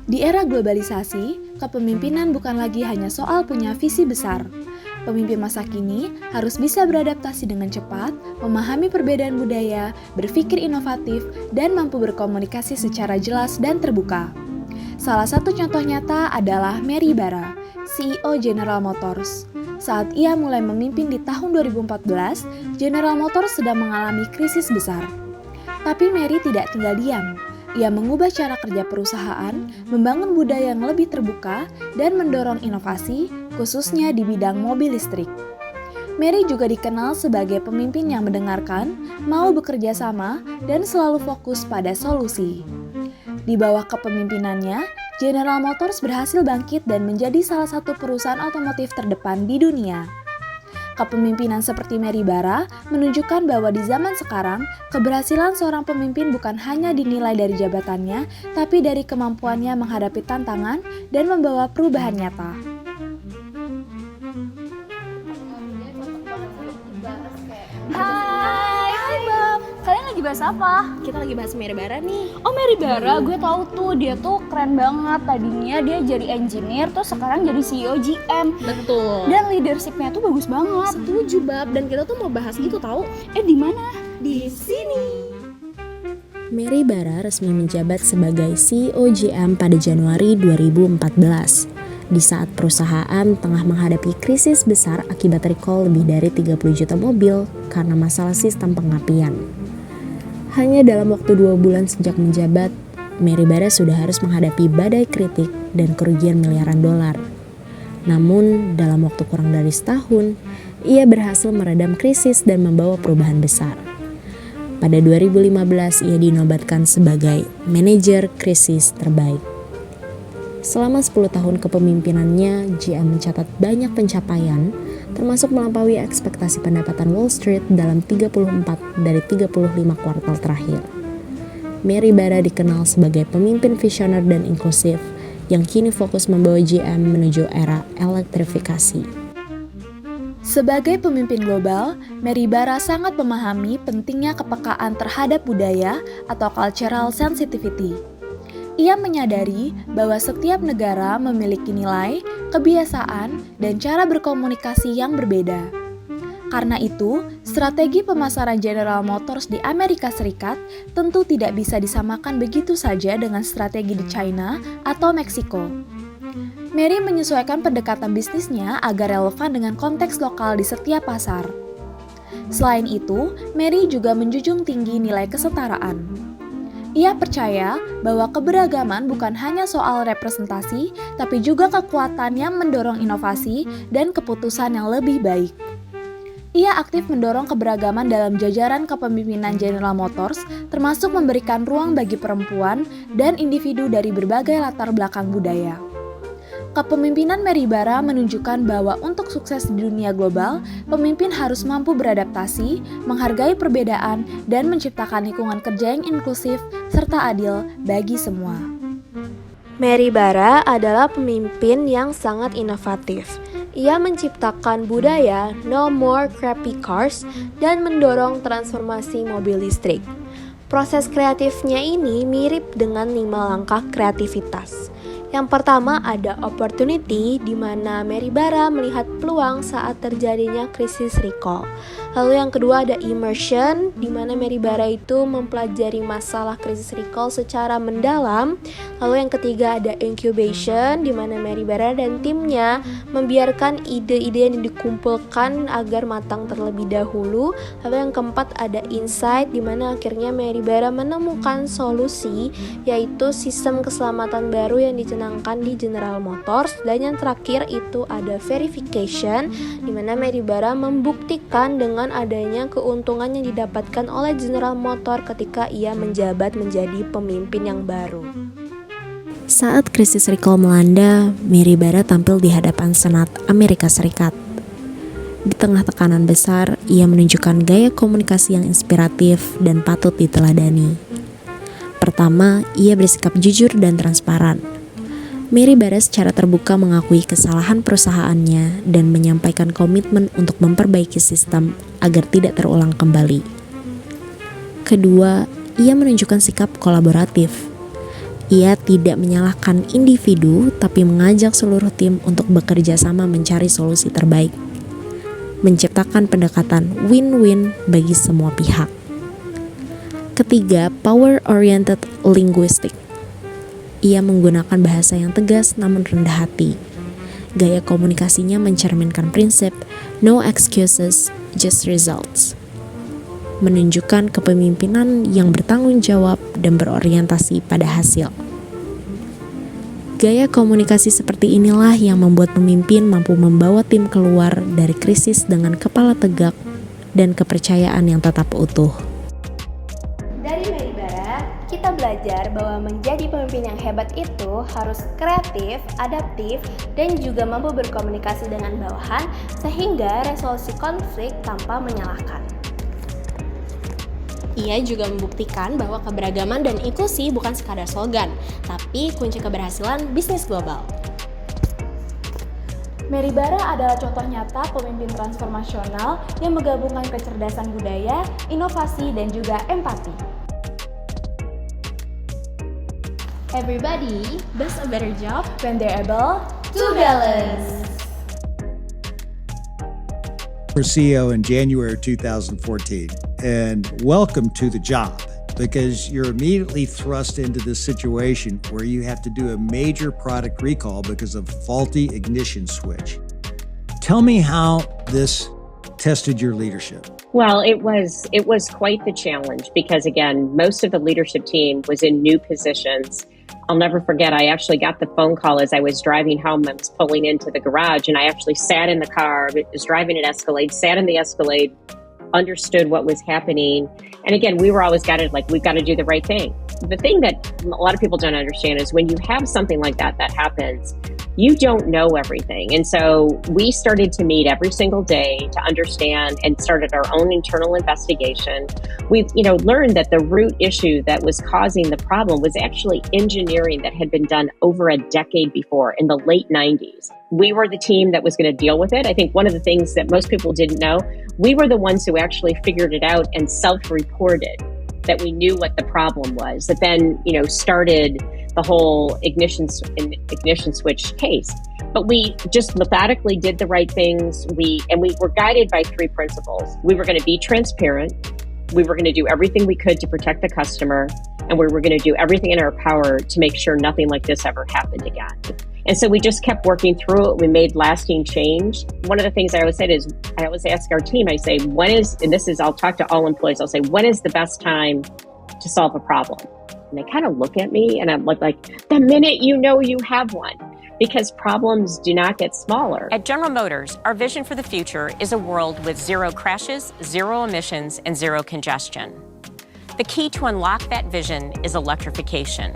Di era globalisasi, kepemimpinan bukan lagi hanya soal punya visi besar. Pemimpin masa kini harus bisa beradaptasi dengan cepat, memahami perbedaan budaya, berpikir inovatif, dan mampu berkomunikasi secara jelas dan terbuka. Salah satu contoh nyata adalah Mary Barra, CEO General Motors. Saat ia mulai memimpin di tahun 2014, General Motors sedang mengalami krisis besar. Tapi Mary tidak tinggal diam. Ia mengubah cara kerja perusahaan, membangun budaya yang lebih terbuka, dan mendorong inovasi, khususnya di bidang mobil listrik. Mary juga dikenal sebagai pemimpin yang mendengarkan, mau bekerja sama, dan selalu fokus pada solusi. Di bawah kepemimpinannya, General Motors berhasil bangkit dan menjadi salah satu perusahaan otomotif terdepan di dunia. Kepemimpinan seperti Mary Barra menunjukkan bahwa di zaman sekarang, keberhasilan seorang pemimpin bukan hanya dinilai dari jabatannya, tapi dari kemampuannya menghadapi tantangan dan membawa perubahan nyata. Hai Bab, kalian lagi bahas apa? Kita lagi bahas Mary Barra nih. Oh Mary Barra, gue tahu tuh dia tuh keren banget. Tadinya dia jadi engineer, terus sekarang jadi CEO GM. Betul. Dan leadershipnya tuh bagus banget. Setuju Bab, dan kita tuh mau bahas gitu tahu. Di mana? Di sini. Mary Barra resmi menjabat sebagai CEO GM pada Januari 2014. Di saat perusahaan tengah menghadapi krisis besar akibat recall lebih dari 30 juta mobil karena masalah sistem pengapian. Hanya dalam waktu 2 bulan sejak menjabat, Mary Barra sudah harus menghadapi badai kritik dan kerugian miliaran dolar. Namun, dalam waktu kurang dari setahun, ia berhasil meredam krisis dan membawa perubahan besar. Pada 2015, ia dinobatkan sebagai manajer krisis terbaik. Selama 10 tahun kepemimpinannya, GM mencatat banyak pencapaian, termasuk melampaui ekspektasi pendapatan Wall Street dalam 34 dari 35 kuartal terakhir. Mary Barra dikenal sebagai pemimpin visioner dan inklusif yang kini fokus membawa GM menuju era elektrifikasi. Sebagai pemimpin global, Mary Barra sangat memahami pentingnya kepekaan terhadap budaya atau cultural sensitivity. Ia menyadari bahwa setiap negara memiliki nilai, kebiasaan, dan cara berkomunikasi yang berbeda. Karena itu, strategi pemasaran General Motors di Amerika Serikat tentu tidak bisa disamakan begitu saja dengan strategi di China atau Meksiko. Mary menyesuaikan pendekatan bisnisnya agar relevan dengan konteks lokal di setiap pasar. Selain itu, Mary juga menjunjung tinggi nilai kesetaraan. Ia percaya bahwa keberagaman bukan hanya soal representasi, tapi juga kekuatan yang mendorong inovasi dan keputusan yang lebih baik. Ia aktif mendorong keberagaman dalam jajaran kepemimpinan General Motors, termasuk memberikan ruang bagi perempuan dan individu dari berbagai latar belakang budaya. Kepemimpinan Mary Barra menunjukkan bahwa untuk sukses di dunia global, pemimpin harus mampu beradaptasi, menghargai perbedaan, dan menciptakan lingkungan kerja yang inklusif serta adil bagi semua. Mary Barra adalah pemimpin yang sangat inovatif. Ia menciptakan budaya No More Crappy Cars dan mendorong transformasi mobil listrik. Proses kreatifnya ini mirip dengan 5 langkah kreativitas. Yang pertama ada opportunity, di mana Mary Barra melihat peluang saat terjadinya krisis recall. Lalu yang kedua ada immersion, di mana Mary Barra itu mempelajari masalah krisis recall secara mendalam. Lalu yang ketiga ada incubation, di mana Mary Barra dan timnya membiarkan ide-ide yang dikumpulkan agar matang terlebih dahulu. Lalu yang keempat ada insight, di mana akhirnya Mary Barra menemukan solusi, yaitu sistem keselamatan baru yang dicanangkan di General Motors. Dan yang terakhir itu ada verification, di mana Mary Barra membuktikan dengan adanya keuntungan yang didapatkan oleh General Motors ketika ia menjabat menjadi pemimpin yang baru. Saat krisis recall melanda, Mary Barra tampil di hadapan Senat Amerika Serikat. Di tengah tekanan besar, ia menunjukkan gaya komunikasi yang inspiratif dan patut diteladani. Pertama, ia bersikap jujur dan transparan. Mary Barra secara terbuka mengakui kesalahan perusahaannya dan menyampaikan komitmen untuk memperbaiki sistem agar tidak terulang kembali. Kedua, ia menunjukkan sikap kolaboratif. Ia tidak menyalahkan individu, tapi mengajak seluruh tim untuk bekerja sama mencari solusi terbaik, menciptakan pendekatan win-win bagi semua pihak. Ketiga, power-oriented linguistic. Ia menggunakan bahasa yang tegas namun rendah hati. Gaya komunikasinya mencerminkan prinsip no excuses, just results. Menunjukkan kepemimpinan yang bertanggung jawab dan berorientasi pada hasil. Gaya komunikasi seperti inilah yang membuat pemimpin mampu membawa tim keluar dari krisis dengan kepala tegak dan kepercayaan yang tetap utuh. Dari Mary Bara, kita belajar bahwa menjadi pemimpin yang hebat itu harus kreatif, adaptif, dan juga mampu berkomunikasi dengan bawahan sehingga resolusi konflik tanpa menyalahkan. Ia juga membuktikan bahwa keberagaman dan inklusi bukan sekadar slogan, tapi kunci keberhasilan bisnis global. Mary Bara adalah contoh nyata pemimpin transformasional yang menggabungkan kecerdasan budaya, inovasi, dan juga empati. Everybody does a better job When they're able to balance. For CEO in January 2014, and welcome to the job, because you're immediately thrust into this situation where you have to do a major product recall because of faulty ignition switch. Tell me how this tested your leadership. Well, it was quite the challenge because, again, most of the leadership team was in new positions. I'll never forget, I actually got the phone call as I was driving home. I was pulling into the garage, and I actually sat in the car, was driving an Escalade, sat in the Escalade, understood what was happening. And again, we were always guided, like, we've got to do the right thing. The thing that a lot of people don't understand is when you have something like that happens, you don't know everything. And so we started to meet every single day to understand and started our own internal investigation. We've, learned that the root issue that was causing the problem was actually engineering that had been done over a decade before in the late 90s. We were the team that was going to deal with it. I think one of the things that most people didn't know, we were the ones who actually figured it out and self-reported that we knew what the problem was, that then, started the whole ignition switch case. But we just methodically did the right things. We were guided by three principles. We were going to be transparent. We were going to do everything we could to protect the customer. And we were going to do everything in our power to make sure nothing like this ever happened again. And so we just kept working through it. We made lasting change. One of the things I always said is, I always ask our team, I say, I'll talk to all employees, I'll say, when is the best time to solve a problem? And they kind of look at me and I'm like, the minute you know you have one, because problems do not get smaller. At General Motors, our vision for the future is a world with zero crashes, zero emissions, and zero congestion. The key to unlock that vision is electrification.